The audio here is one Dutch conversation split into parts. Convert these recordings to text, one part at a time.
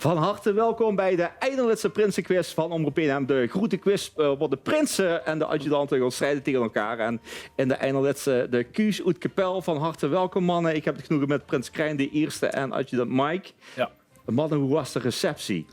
Van harte welkom bij de Eindelijkse Prinsenquiz van Omroep PNM. De groetenquiz waar de prinsen en de adjudanten gaan strijden tegen elkaar. En in de Eindelijkse de Kuus uit Kapel. Van harte welkom mannen. Ik heb het genoegen met prins Krijn de eerste en adjudant Mike. Ja. Mannen, hoe was de receptie?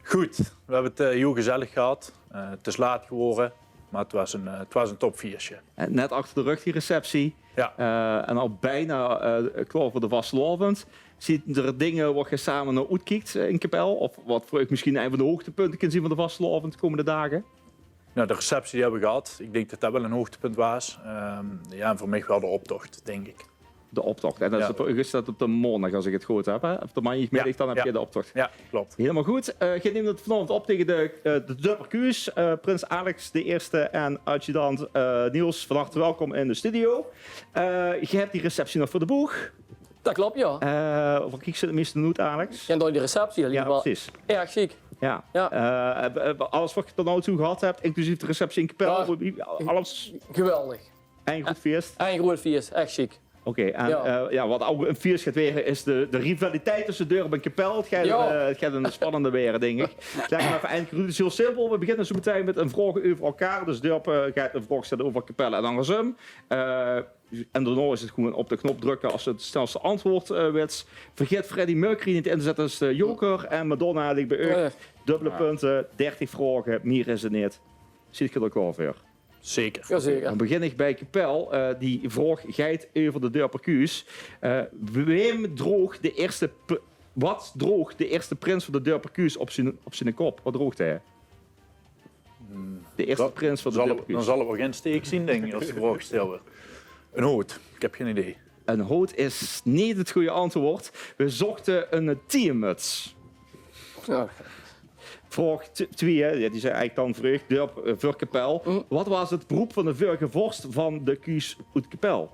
Goed, we hebben het heel gezellig gehad. Het is laat geworden, maar het was een topviertje. En net achter de rug die receptie. Ja. En al bijna klaar voor de vastelavond. Ziet er dingen waar je samen naar uitkijkt in Kapel? Of wat voor ik misschien een van de hoogtepunten kunt zien van de vastelavond de komende dagen? Nou, de receptie die hebben we gehad. Ik denk dat dat wel een hoogtepunt was. Ja, en voor mij wel de optocht, denk ik. De optocht. En dat is dat op de maandag, als ik het goed heb. Hè? Of de maandagmiddag, dan heb je de optocht. Ja, klopt. Helemaal goed. Je neemt het vanavond op tegen de Dupperkuus. Prins Alex de eerste en adjudant Niels. Van harte welkom in de studio. Je hebt die receptie nog voor de boeg. Dat klopt, ja. Wat kijk je het meeste uit, Alex? En door die receptie, Ja, precies. erg chic. Ja. Ja. Alles wat je tot nu toe gehad hebt, inclusief de receptie in Kapel. Alles Geweldig. een goed feest. En groot feest, echt chic. Oké, en wat ook een feest gaat weer is de rivaliteit tussen Durban en Kapel. Het gaat een spannende weer, denk ik. Leg maar even eind. Het is heel simpel. We beginnen zo meteen met een vraag over elkaar. Dus Durban gaat een vraag stellen over Kapel en andersom. En daarna is het gewoon op de knop drukken als het snelste antwoord weet. Vergeet Freddie Mercury niet in te zetten als de joker. En Madonna ligt bij u. Dubbele punten, 30 vragen, meer is het niet. Ziet je er klaar voor? Zeker. Jazeker. Dan begin ik bij Kapel. Die vraag gaat over de Dupperkuus. Wat droog de eerste prins van de Dupperkuus op zijn kop? Wat droogt hij? De eerste prins van de Dupperkuus. Dan zal er wel geen steek zien, denk ik, als de vraag gesteld wordt. Een hoed. Ik heb geen idee. Een hoed is niet het goede antwoord. We zochten een tiermuts. Ja. Vraag 2, die zijn eigenlijk dan vreugd, voor Kapel. Wat was het beroep van de vorige vorst van de Kuus uit Kapel?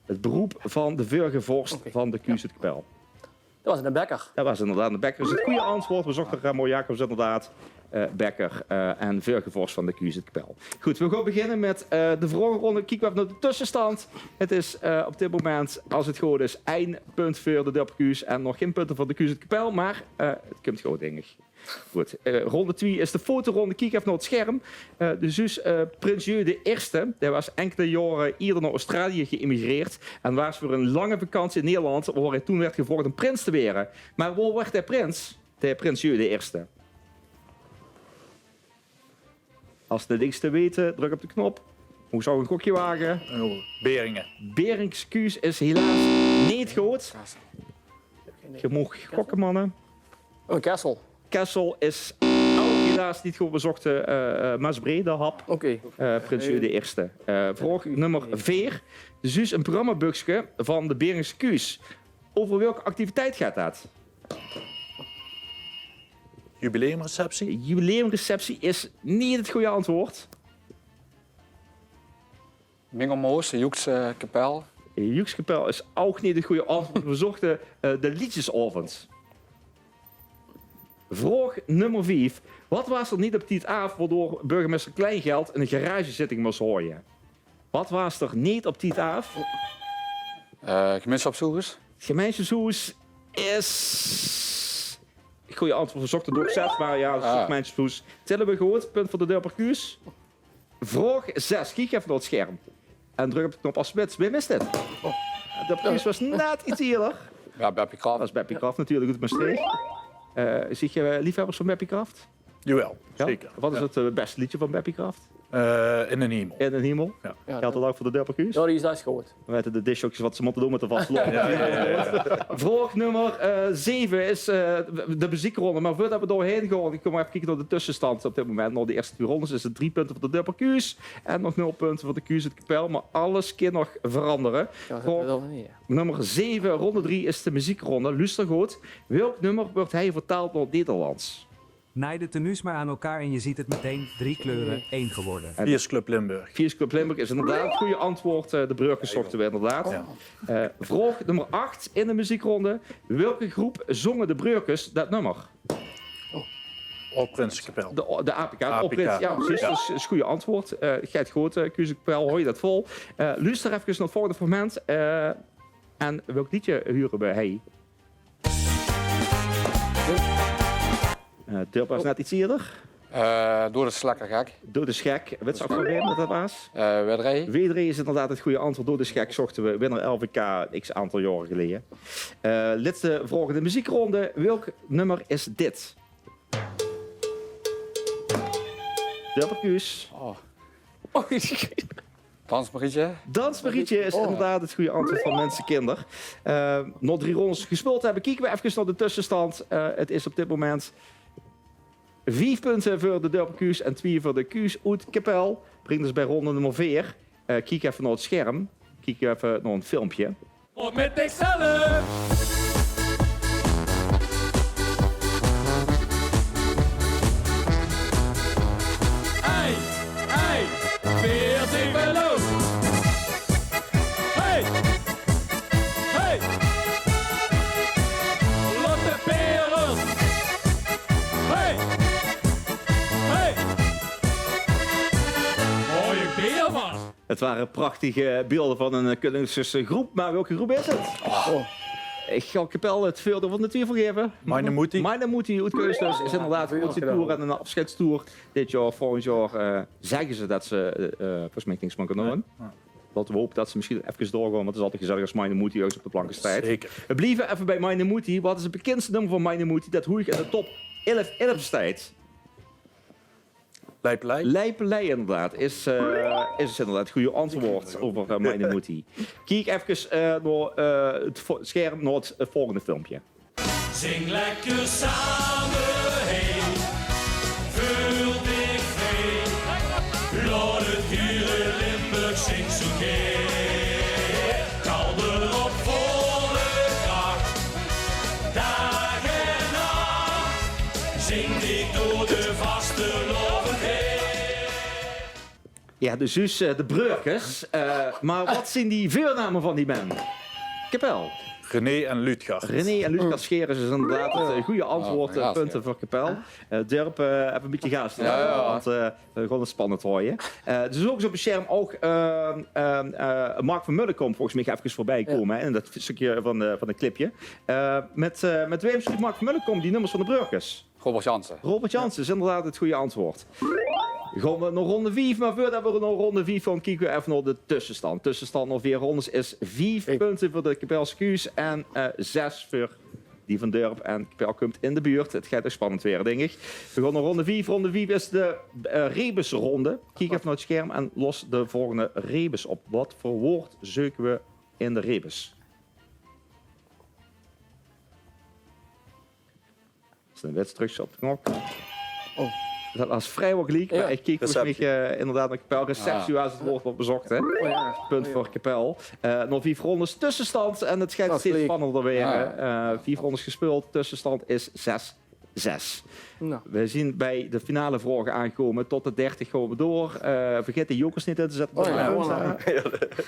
Het beroep van de vorige vorst van de Kuus uit Kapel. Dat was een bekker. Dat was inderdaad een bekker. Dat is het goede antwoord. We zochten Remo Jacobs inderdaad. Bekker en vorige vorst van de Kuus uit Kapel. Goed, we gaan beginnen met de vragenronde. Kijken we even naar de tussenstand. Het is op dit moment, als het goed is, 1 punt voor de Dupperkuus en nog geen punten voor de Kuus uit Kapel, maar het komt goed, denk ik. Goed, ronde 2 is de fotoronde. Kijk even naar het scherm. De zus Prins Jeu de Eerste, die was enkele jaren eerder naar Australië geëmigreerd en was voor een lange vakantie in Nederland, waar hij toen werd gevraagd een prins te worden. Maar waar werd hij prins? De Prins Jeu de Eerste. Als de niks te weten, druk op de knop. Hoe zou een gokje wagen? Beringen. Beringskuus is helaas niet goed. Je mag gokken, mannen. Een kessel. Kessel is ook helaas niet goed. We zochten Masbrede hap. Oké. Prins Jeu de Eerste. Vraag nummer 4. Dus een programmaboekje van de Beringskuus. Over welke activiteit gaat dat? Jubileumreceptie? Jubileumreceptie is niet het goede antwoord. Mingelmoos, Joeks Kapel. Joekskapel is ook niet het goede antwoord. We zochten de liedjesavond. Vraag nummer 5. Wat was er niet op die avond waardoor burgemeester Kleingeld in een garagezitting moest houden? Wat was er niet op die avond? Gemeenschapszoekers. Het gemeenschapshuis is... Goeie antwoord, we zochten doorgezet, maar ja, het is gemeenschapshuis. Tellen we goed, punt voor de Dupperkuus. Vraag 6. Kijk even naar het scherm. En druk op de knop als spits. Wie mist dit? De Dupperkuus was net iets eerder. Ja, Beppie Kraft. Dat is Beppie Kraft natuurlijk, goed Maastricht. Zie je liefhebbers van Beppie Kraft? Jawel, Ja? zeker. Wat is het beste liedje van Beppie Kraft? In een hemel. In een hemel. Ja. Geldt dat ook voor de Dupperkuus? Ja, die is dat goed. We weten de dishokjes wat ze moeten doen met de vaste Vraag nummer 7 is de muziekronde. Maar voordat we doorheen gaan, ik kom even kijken naar de tussenstand op dit moment. Na de eerste 2 rondes is het 3 punten voor de Dupperkuus en nog 0 punten voor de Kuus uit Kapel. Maar alles kan nog veranderen. Ja, Vraag dat niet. nummer 7, ronde 3 is de muziekronde. Luister goed. Welk nummer wordt hij vertaald naar het Nederlands? Naai de tenues maar aan elkaar en je ziet het meteen 3 kleuren 1 geworden. Viers Club Limburg. Viers Club Limburg is inderdaad het goede antwoord. De burgers zochten we inderdaad. Ja. Vraag nummer 8 in de muziekronde. Welke groep zongen de burgers dat nummer? Prinsenkapel. De APK. APK. Ja, precies. Ja. Dat is het goede antwoord. Gaat goed, Kuusekapel, hoor je dat vol. Luister even naar het volgende fragment. En welk liedje huren we? Hey. Durp was net iets eerder. Door de slakker gek. Door de schek. Weet je ook nog weer wat dat was? Wedrij. W3 is inderdaad het goede antwoord. Door de schek zochten we winnaar LVK x aantal jaren geleden. Laatste volgende muziekronde. Welk nummer is dit? Durperkuus. Dansmarietje. Dansmarietje is inderdaad het goede antwoord van mensenkinder. Nog 3 rondes gespeeld hebben. Kijken we even naar de tussenstand. Het is op dit moment 5 punten voor de Durperkuus en 2 voor de Kuus uit Kapel. Brengt dus bij ronde nummer 4. Kijk even naar het scherm. Kijk even naar een filmpje. Op met zichzelf! Hey, hey, veert even los! Hey, hey! Lotte Perels! Hey, hey! Mooie beerman! Het waren prachtige beelden van een kunstgroep, maar welke groep is het? Ik ga Kapel het voordeel van de 2 vergeven. Mainemuti. Mainemuti uit Keus dus is inderdaad een tour en een afscheidstour dit jaar. Volgend jaar zeggen ze dat ze versmikkings kunnen doen. Laten we hopen dat ze misschien even doorgaan, want het is altijd gezellig als Mainemuti juist op de planken staat. Zeker. We blijven even bij Mainemuti. Wat is het bekendste nummer van Mainemuti dat hoe ik in de top 11 staat? Lijpelij. Lijpelei inderdaad is inderdaad het goede antwoord over Mainemuti. Kijk even naar het scherm naar het volgende filmpje. Zing lekker samen heen, vul dik veen, laat het hier in Limburg zingt zo keer. Kalder op volle kracht, dag en nacht, zing ik door de vaste loven heen. Ja, dus de Breukers. Maar wat zijn die voornamen van die man? Kapel. René en Ludgard. René en Lucas Scheres is inderdaad het goede antwoord. Ja, Punten voor Kapel. Durp, even een beetje gaas. Want we gaan het spannend worden. Dus ook eens op het scherm ook Mark van Mullenkom volgens mij even voorbij komen. Hè, in dat stukje van het clipje. Met wie heeft Mark van Mullenkom die nummers van de Breukers? Robert Jansen. Robert Jansen is inderdaad het goede antwoord. Gaan we naar ronde 5, maar voordat we naar ronde 5 gaan, kijken we even naar de tussenstand. Tussenstand nog 4 rondes is 5 punten voor de Kapelse Kuus en 6 voor die van Durp. En Kapel komt in de buurt. Het gaat dus spannend weer, denk ik. We gaan naar ronde 5. Ronde 5 is de rebusronde. Kijk even naar het scherm en los de volgende rebus op. Wat voor woord zoeken we in de rebus? Dat is een wedstrijdje op de knop. Dat was vrijwel gelijk, maar ik kijk volgens mij inderdaad naar Kapel. Receptie waar het woord wordt bezocht. Hè? Punt voor Kapel. Nog 5 rondes tussenstand en het gaat steeds spannender weer. 4 rondes gespeeld, tussenstand is 6-6. Nou. We zien bij de finale vragen aankomen. Tot de 30 gaan we door. Vergeet de jokers niet in te zetten.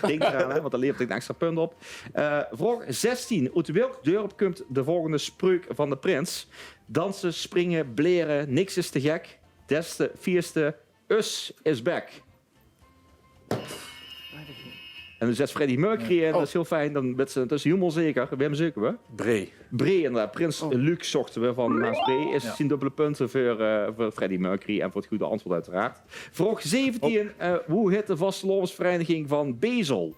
Denk eraan, hè, want dan levert ik een extra punt op. Vraag 16. Uit welk dorp komt de volgende spreuk van de prins? Dansen, springen, bleren, niks is te gek. Deste, vierste, us is back. En dan zet Freddie Mercury en dat is heel fijn. Dan met ze tussen helemaal zeker. Wem zoeken we? Bree. Bree inderdaad. Prins Luc zochten we van Maas Bree. Is 10 dubbele punten voor Freddie Mercury en voor het goede antwoord uiteraard. Vraag 17. Hoe heet de vastelovensvereniging van Bezel?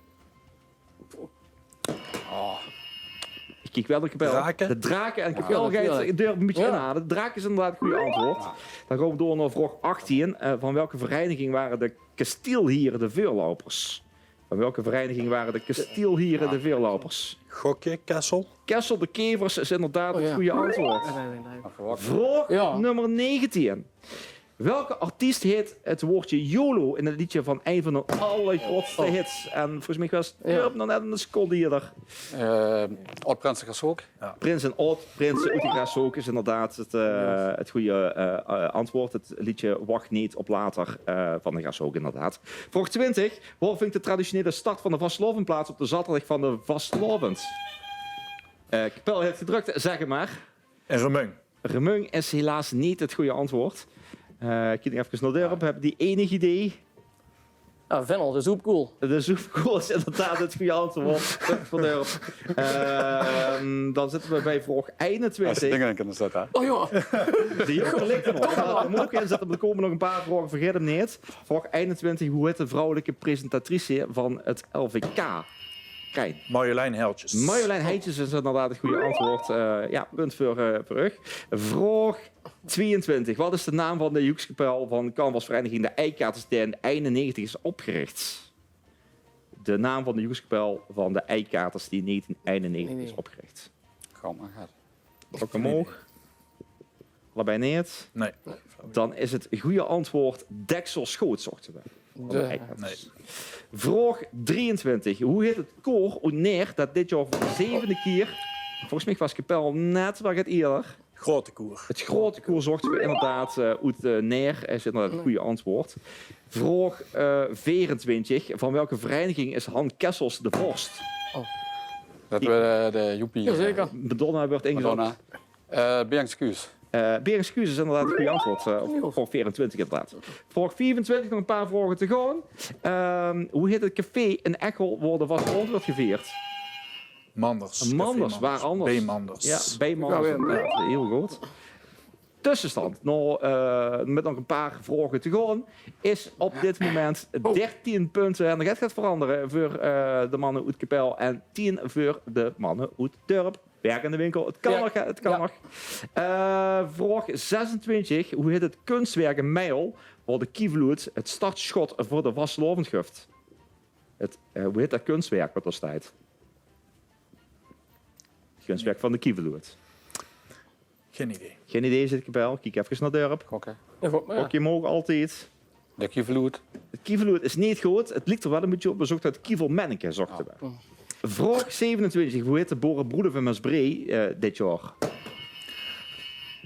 Ik kijk wel de Kapel. Draken? De Draken en Kapel durf een beetje inhalen. De Draken is inderdaad het goede antwoord. Dan gaan we door naar vraag 18. Van welke vereniging waren de kastielhieren de veerlopers? Van welke vereniging waren de kastielhieren de veerlopers? Gokje, Kessel. Kessel de Kevers is inderdaad het goede antwoord. Nee. Vraag nummer 19. Welke artiest heet het woordje YOLO in het liedje van een van de allergrootste hits? En volgens mij was het nog net een seconde hierder. Oud-Prinsen Gasok. Prins en Oud, Prins uit de Grasshoek is inderdaad het goede antwoord. Het liedje Wacht niet op later van de Grasshoek inderdaad. Vraag 20. Waar vindt de traditionele start van de vastelovend plaats op de zaterdag van de vastelovend? Kapel heeft gedrukt, zeg maar. En Remung. Remung is helaas niet het goede antwoord. Kijk even naar Durp. Hebben die enig idee? Ah, Vennel, de soepkoel. De soepkool is inderdaad het goede antwoord. Van Durp. Dan zitten we bij vraag Als je 21. dingen kunnen zetten. Oh jongen. De jongen ligt er nog. Ja, er moet ook inzetten, maar er komen nog een paar vragen. Vergeet hem niet. Vraag 21. Hoe heet de vrouwelijke presentatrice van het LVK? Krijn. Marjolein Heltjes. Marjolein Heintjes is inderdaad het goede antwoord. Ja, punt voor u. Vraag 22. Wat is de naam van de Joekskapel van carnavalsvereniging De Eikaters die in 91 is opgericht? De naam van de Joekskapel van De Eikaters die in 1991 is opgericht. Gewoon maar gaat. Ook omhoog. Allebei niet. Nee. Dan is het goede antwoord Deksel Schoot, zochten we. Van de De- Eikaters. Vraag 23. Hoe heet het koor Oneer dat dit jaar voor de 7e keer... Volgens mij was Kapel net wat het eerder. Grote koer. Het grote koer zochten we inderdaad uit Neer. Is inderdaad het goede antwoord. Vraag 24. Van welke vereniging is Han Kessels de vorst? Dat we de Joepie. Jazeker. Madonna wordt ingezet. Madonna. Beangskuus. Berenxcuus is inderdaad het goede antwoord. Op vraag 24 inderdaad. Vraag 24, nog een paar vragen te gaan. Hoe heet het café in Echel waar de vaste wordt gevierd? Manders. Manders, Café waar anders? B-Manders. Ja, bij Manders. Ja, weer. inderdaad. Heel goed. Tussenstand, nou, met nog een paar vragen te gaan, is op dit moment 13 punten. En dat gaat veranderen voor de mannen uit Kapel en 10 voor de mannen uit Durp. Werk in de winkel, het kan Ja. nog, het kan Ja. nog. Vraag 26, hoe heet het kunstwerk in Meijel waar de Kievloed het startschot voor de vastlovend geeft? Hoe heet dat kunstwerk wat er staat? Het kunstwerk van de Kievloed. Geen idee. Geen idee, zit ik wel. Kijk even naar Durp. Gokken. Ja, goed, maar ja. Ook je mogen altijd. De Kieveloed. Het kievellood is niet goed. Het ligt er wel een beetje op. We zochten het kievelmanneke. Zochten we. Vraag 27. Hoe heet de boerenbroeder van Maasbree dit jaar?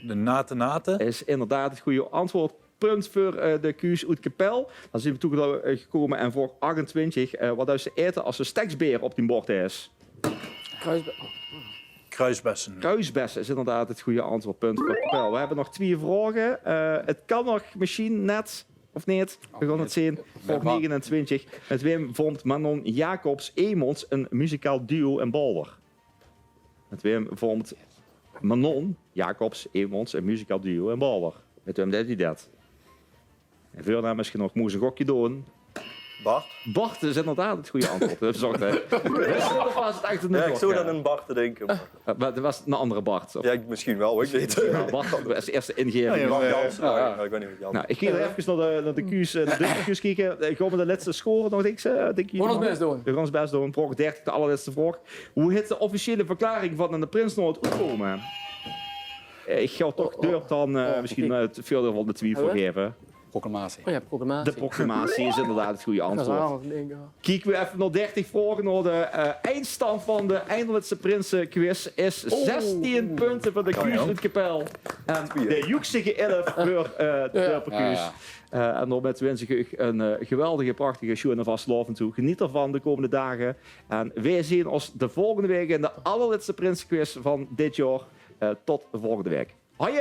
De Naten. Is inderdaad het goede antwoord. Punt voor de Q's uit Kapel. Dan zijn we toegekomen en voor 28. Wat ze eten als er steksbeer op die bord is? Kruisbessen. Kruisbessen is inderdaad het goede antwoord. Punt voor Kapel. We hebben nog 2 vragen. Het kan nog misschien net, of niet? We gaan het zien. Vraag 29. Met wem vormt Manon Jacobs Emons een muzikaal duo in Balder? Met wem vormt Manon Jacobs Emons een muzikaal duo in Balder? Met wem deed hij dat? En voornaam misschien nog moest een gokje doen. Bart? Bart is inderdaad het goede antwoord. Dat zocht hij. Of was het echt een Ja, ik zou gok? dan een Bart te denken. Maar... Maar dat was een andere Bart. Of... Ja, misschien wel, ik weet het. Ja, Bart was de eerste ingeving. Ja, Dus, Jans. Ja, ik weet niet wat Jans. nou, ik ga er even naar de Q's, de Q's kijken. Gaan we de laatste score nog niks? Denk je? Gewoon ons best doen. We gaan ons best doen. Vraag 30, de allerlaatste vraag. Hoe heet de officiële verklaring van de Prinsnoord uitkomen? Ik ga toch Durp dan misschien het voordeel van de twijfel geven. Proclamatie. Oh ja, proclamatie. De proclamatie is inderdaad het goede Dat is antwoord. aan het denken. Kijken we even naar 30 vragen. Naar de eindstand van de Eindelijkse Prinsen quiz is 16 punten voor de Q's uit Kapel. En de Joeksige 11 voor de Durper Q's. En dan met wens ik u een geweldige, prachtige show en een vastloven toe. Geniet ervan de komende dagen. En wij zien ons de volgende week in de allerlaatste Prinsenquiz van dit jaar. Tot de volgende week. Hoi!